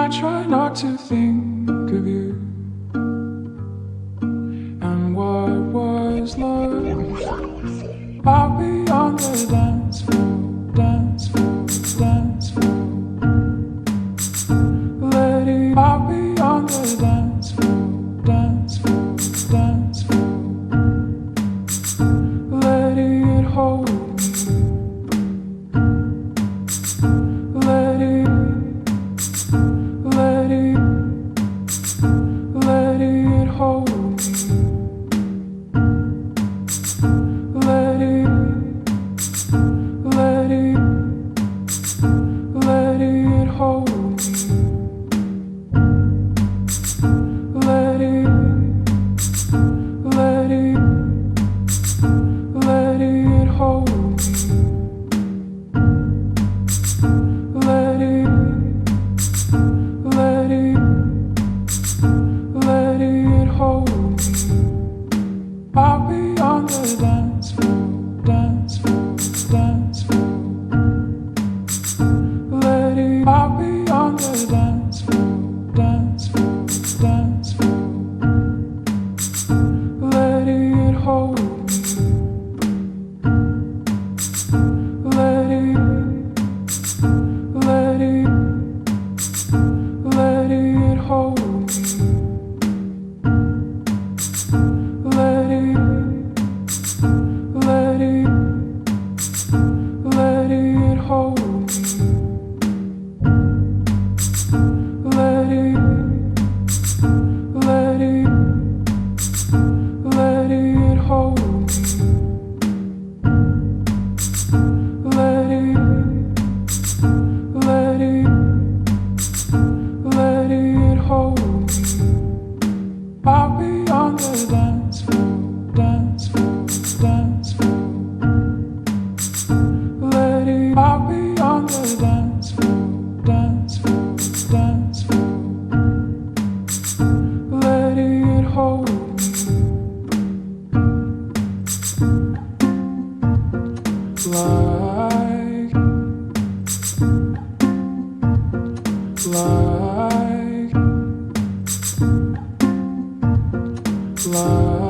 I try not to think of you and what was love. I'll be on the dance floor, dance floor, dance floor. Let it, I'll be on the dance floor, dance floor, dance floor. Let it hold me. Let it, let it, let it hold me. Let it, let it, let it hold me. Let it, let it, let it hold me. Let it, let it, let it hold me. I'll be on the dance floor, dance floor, dance floor. Let it, I'll be on the dance floor, dance floor, dance floor. Let it hold me. Let it, let it, let it hold me. Let it, let it, let it hold me. Let it, let it, let it hold me. Let it, let it, let it hold me. I'll be on the dance floor, dance floor, dance floor. Let it, I'll be on the dance floor, dance floor, dance floor. Let it hold me. Like, like, like.